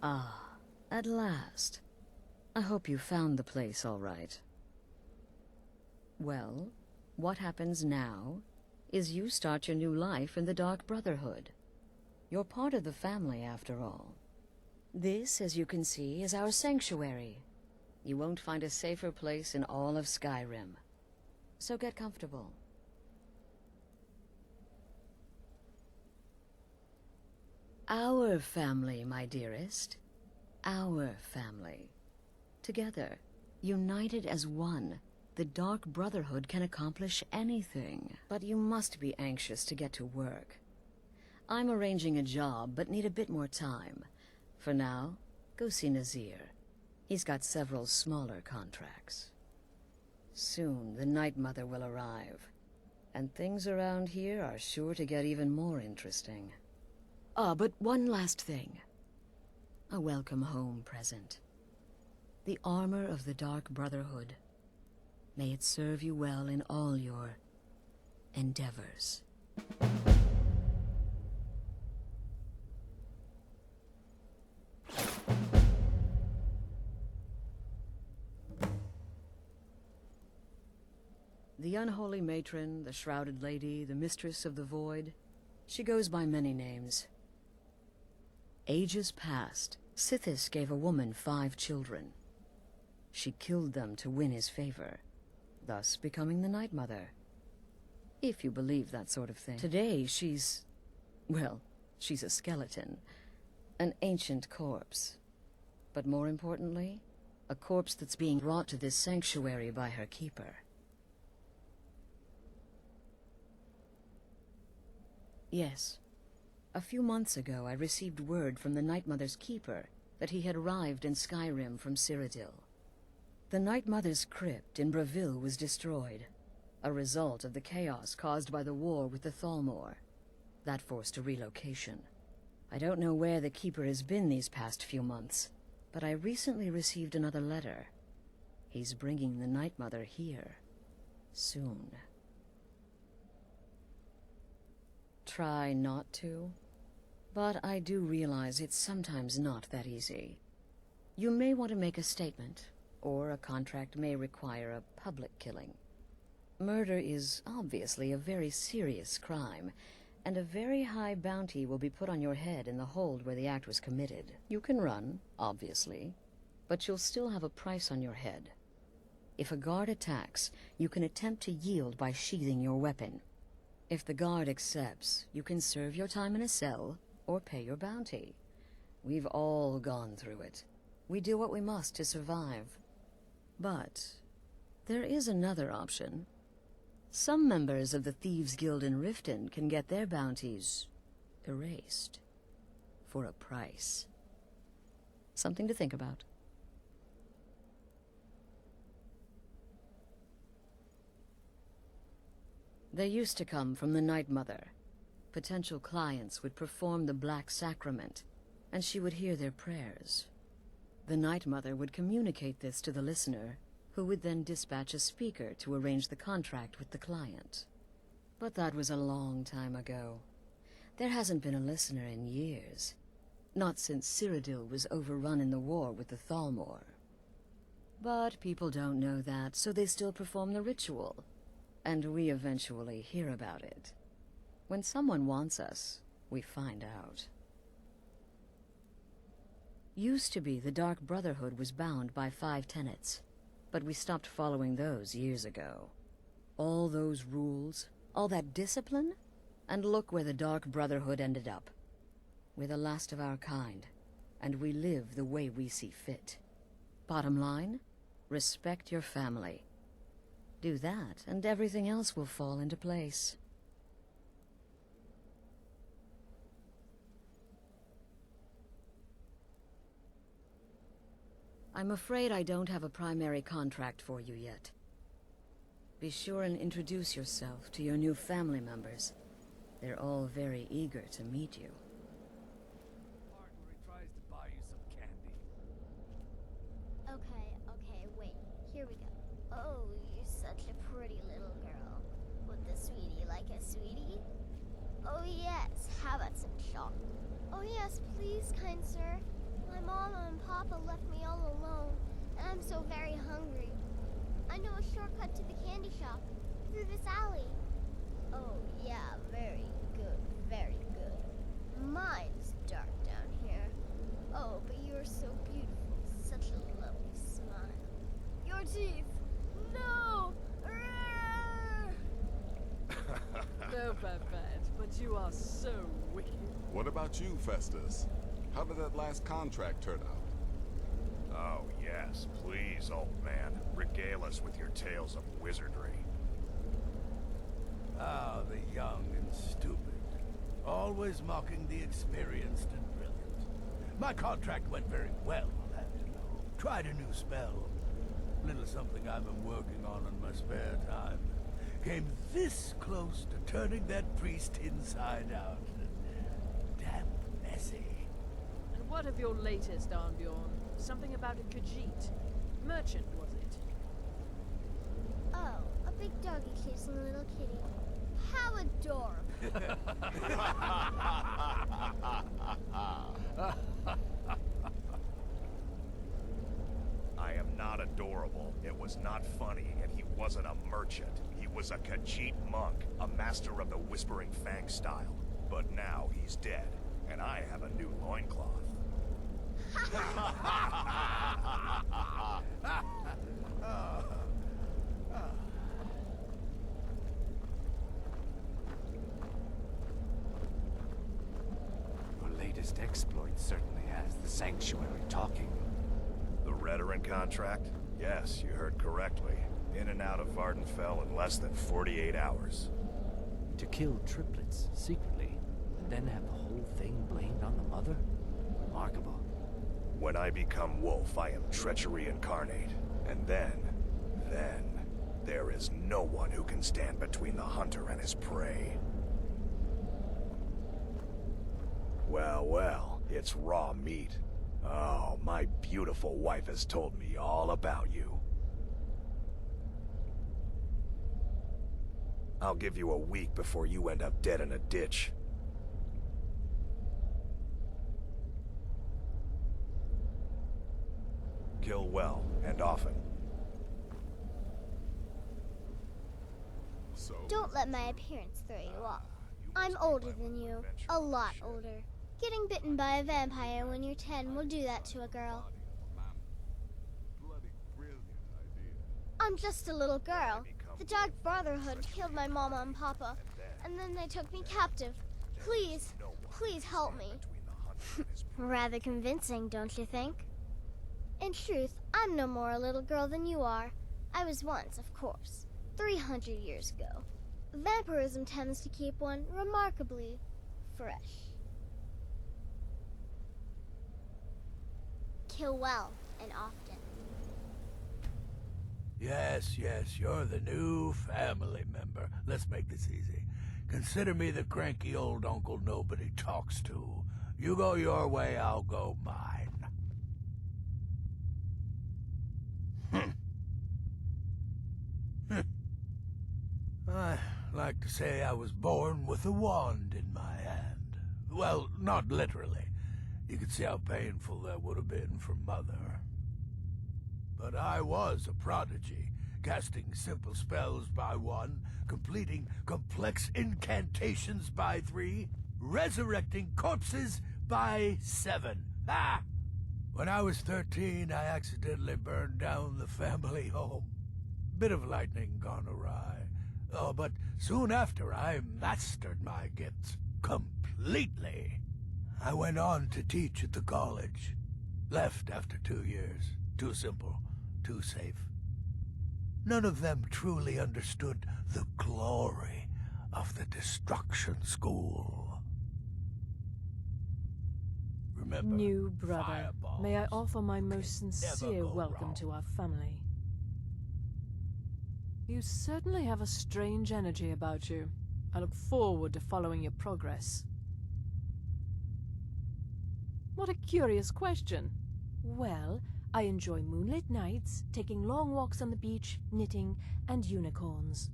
Ah, at last. I hope you found the place all right. Well, what happens now is you start your new life in the Dark Brotherhood. You're part of the family, after all. This, as you can see, is our sanctuary. You won't find a safer place in all of Skyrim. So get comfortable. Our family, my dearest. Our family. Together, united as one, the Dark Brotherhood can accomplish anything. But you must be anxious to get to work. I'm arranging a job, but need a bit more time. For now, go see Nazir. He's got several smaller contracts. Soon, the Night Mother will arrive. And things around here are sure to get even more interesting. Ah, but one last thing. A welcome home present. The armor of the Dark Brotherhood. May it serve you well in all your endeavors. The unholy matron, the shrouded lady, the mistress of the void. She goes by many names. Ages past, Sithis gave a woman 5 children. She killed them to win his favor, thus becoming the Night Mother. If you believe that sort of thing. Today, she's a skeleton. An ancient corpse. But more importantly, a corpse that's being brought to this sanctuary by her keeper. Yes. A few months ago, I received word from the Night Mother's keeper that he had arrived in Skyrim from Cyrodiil. The Night Mother's crypt in Bravil was destroyed, a result of the chaos caused by the war with the Thalmor. That forced a relocation. I don't know where the keeper has been these past few months, but I recently received another letter. He's bringing the Night Mother here. Soon. Try not to. But I do realize it's sometimes not that easy. You may want to make a statement, or a contract may require a public killing. Murder is obviously a very serious crime, and a very high bounty will be put on your head in the hold where the act was committed. You can run, obviously, but you'll still have a price on your head. If a guard attacks, you can attempt to yield by sheathing your weapon. If the guard accepts, you can serve your time in a cell, or pay your bounty. We've all gone through it. We do what we must to survive. But there is another option. Some members of the Thieves' Guild in Riften can get their bounties erased for a price. Something to think about. They used to come from the Night Mother. Potential clients would perform the Black Sacrament, and she would hear their prayers. The Night Mother would communicate this to the listener, who would then dispatch a speaker to arrange the contract with the client. But that was a long time ago. There hasn't been a listener in years. Not since Cyrodiil was overrun in the war with the Thalmor. But people don't know that, so they still perform the ritual. And we eventually hear about it. When someone wants us, we find out. Used to be the Dark Brotherhood was bound by 5 tenets, but we stopped following those years ago. All those rules, all that discipline, and look where the Dark Brotherhood ended up. We're the last of our kind, and we live the way we see fit. Bottom line, respect your family. Do that, and everything else will fall into place. I'm afraid I don't have a primary contract for you yet. Be sure and introduce yourself to your new family members. They're all very eager to meet you. Part where he tries to buy you some candy. Okay, wait. Here we go. Oh, you're such a pretty little girl. Would the sweetie like a sweetie? Oh yes, how about some chocolate? Oh yes, please, kind sir. My mama and papa left me all alone, and I'm so very hungry. I know a shortcut to the candy shop, through this alley. Oh yeah, very good, very good. Mine's dark down here. Oh, but you're so beautiful, such a lovely smile. Your teeth! No! No, Babette, but you are so wicked. What about you, Festus? How did that last contract turn out? Oh, yes. Please, old man. Regale us with your tales of wizardry. Ah, the young and stupid. Always mocking the experienced and brilliant. My contract went very well, I'll have you know. Tried a new spell. Little something I've been working on in my spare time. Came this close to turning that priest inside out. Damn messy. And what of your latest, Arnbjorn? Something about a Khajiit. Merchant, was it? Oh, a big doggy chasing a little kitty. How adorable. I am not adorable. It was not funny, and he wasn't a merchant. He was a Khajiit monk, a master of the Whispering Fang style. But now he's dead, and I have a new loincloth. Your latest exploit certainly has the Sanctuary talking. The Redoran contract? Yes, you heard correctly. In and out of Vardenfell in less than 48 hours. To kill triplets secretly, and then have the whole thing blamed on the mother? Remarkable. When I become wolf, I am treachery incarnate. And then, there is no one who can stand between the hunter and his prey. Well, well, it's raw meat. Oh, my beautiful wife has told me all about you. I'll give you a week before you end up dead in a ditch. Kill well, and often. So, Don't let my appearance throw you off. I'm older than you, a lot older. Getting bitten by a vampire when you're 10 will do that to a girl. bloody brilliant idea. I'm just a little girl. The Dark Brotherhood killed my mama and papa, and then they took me captive. Please, please help me. Rather convincing, don't you think? In truth, I'm no more a little girl than you are. I was once, of course, 300 years ago. Vampirism tends to keep one remarkably fresh. Kill well and often. Yes, you're the new family member. Let's make this easy. Consider me the cranky old uncle nobody talks to. You go your way, I'll go mine. I like to say I was born with a wand in my hand. Well, not literally. You can see how painful that would have been for Mother. But I was a prodigy, casting simple spells by 1, completing complex incantations by 3, resurrecting corpses by 7. Ah! When I was 13, I accidentally burned down the family home. Bit of lightning gone awry. Oh, but soon after, I mastered my gifts completely. I went on to teach at the college. Left after 2 years. Too simple, too safe. None of them truly understood the glory of the Destruction School. Remember, New brother, fireballs may I offer my most can sincere never go welcome wrong. to our family. You certainly have a strange energy about you. I look forward to following your progress. What a curious question. Well, I enjoy moonlit nights, taking long walks on the beach, knitting, and unicorns.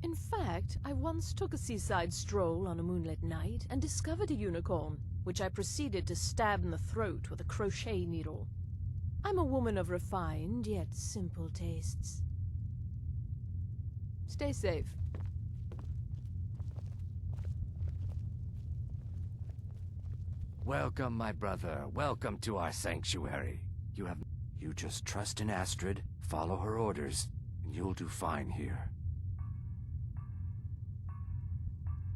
In fact, I once took a seaside stroll on a moonlit night and discovered a unicorn. which I proceeded to stab in the throat with a crochet needle. I'm a woman of refined yet simple tastes. Stay safe. Welcome, my brother. Welcome to our sanctuary. You just trust in Astrid, follow her orders, and you'll do fine here.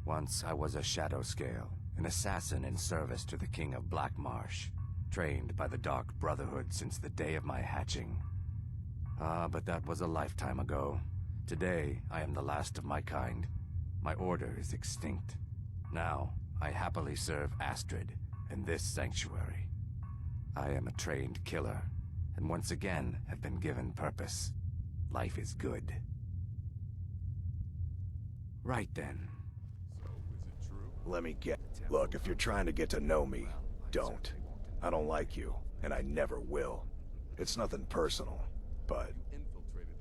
Once I was a Shadow Scale, an assassin in service to the King of Black Marsh, trained by the Dark Brotherhood since the day of my hatching. But that was a lifetime ago. Today, I am the last of my kind. My order is extinct. Now, I happily serve Astrid in this sanctuary. I am a trained killer, and once again have been given purpose. Life is good. Right then. Let me get... Look, if you're trying to get to know me, don't. I don't like you, and I never will. It's nothing personal, but...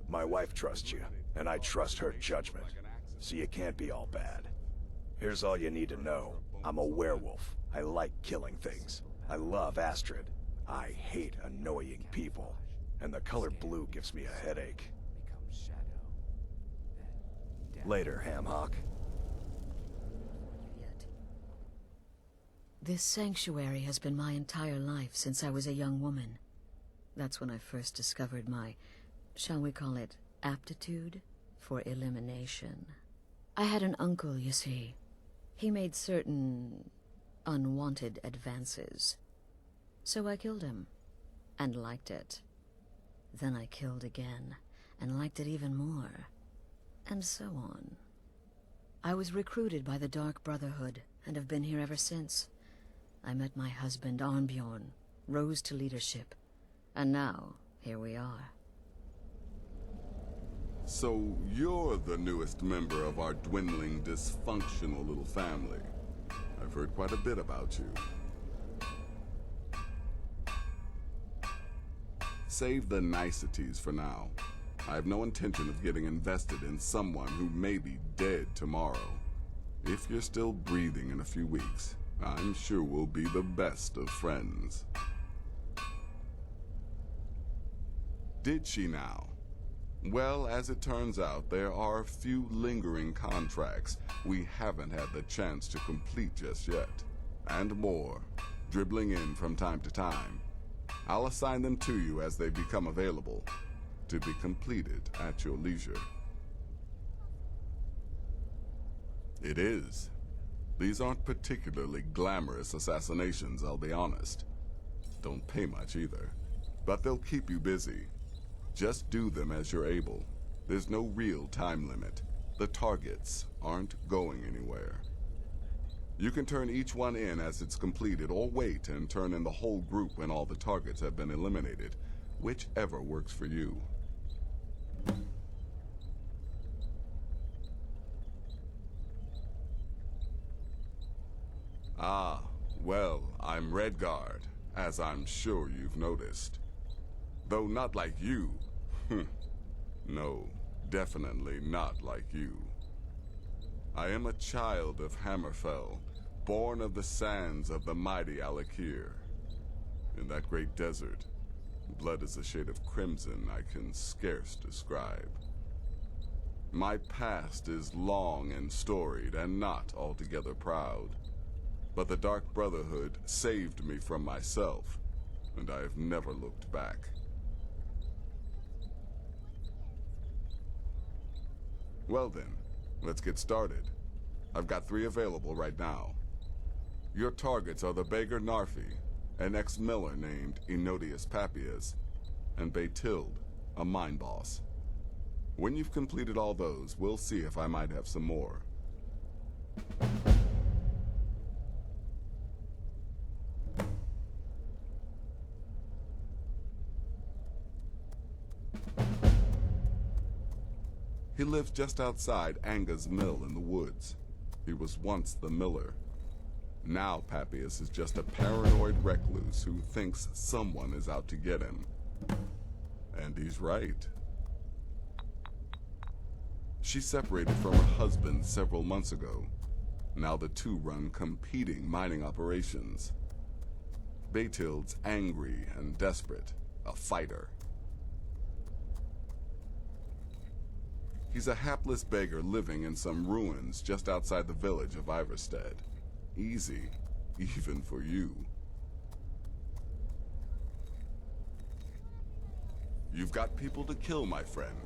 My wife trusts you, and I trust her judgment, so you can't be all bad. Here's all you need to know. I'm a werewolf. I like killing things. I love Astrid. I hate annoying people. And the color blue gives me a headache. Later, Hamhock. This sanctuary has been my entire life since I was a young woman. That's when I first discovered my, shall we call it, aptitude for elimination. I had an uncle, you see. He made certain unwanted advances. So I killed him, and liked it. Then I killed again, and liked it even more. And so on. I was recruited by the Dark Brotherhood, and have been here ever since. I met my husband, Arnbjorn, rose to leadership, and now, here we are. So you're the newest member of our dwindling, dysfunctional little family. I've heard quite a bit about you. Save the niceties for now. I have no intention of getting invested in someone who may be dead tomorrow. If you're still breathing in a few weeks, I'm sure we'll be the best of friends. Did she now? Well, as it turns out, there are a few lingering contracts we haven't had the chance to complete just yet. And more, dribbling in from time to time. I'll assign them to you as they become available, to be completed at your leisure. It is. These aren't particularly glamorous assassinations, I'll be honest. Don't pay much either. But they'll keep you busy. Just do them as you're able. There's no real time limit. The targets aren't going anywhere. You can turn each one in as it's completed, or wait and turn in the whole group when all the targets have been eliminated. Whichever works for you. Ah, well, I'm Redguard, as I'm sure you've noticed. Though not like you. No, definitely not like you. I am a child of Hammerfell, born of the sands of the mighty Alakir. In that great desert, blood is a shade of crimson I can scarce describe. My past is long and storied, and not altogether proud. But the Dark Brotherhood saved me from myself, and I have never looked back. Well then, let's get started. I've got 3 available right now. Your targets are the beggar Narfi, an ex-miller named Enodius Papias, and Baytild, a mine boss. When you've completed all those, we'll see if I might have some more. He lives just outside Anga's mill in the woods. He was once the miller. Now Papias is just a paranoid recluse who thinks someone is out to get him. And he's right. She separated from her husband several months ago. Now the two run competing mining operations. Batilde's angry and desperate, a fighter. He's a hapless beggar living in some ruins just outside the village of Iverstead. Easy, even for you. You've got people to kill, my friend.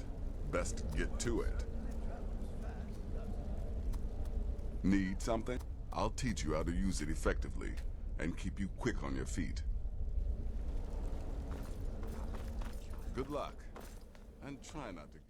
Best get to it. Need something? I'll teach you how to use it effectively and keep you quick on your feet. Good luck, and try not to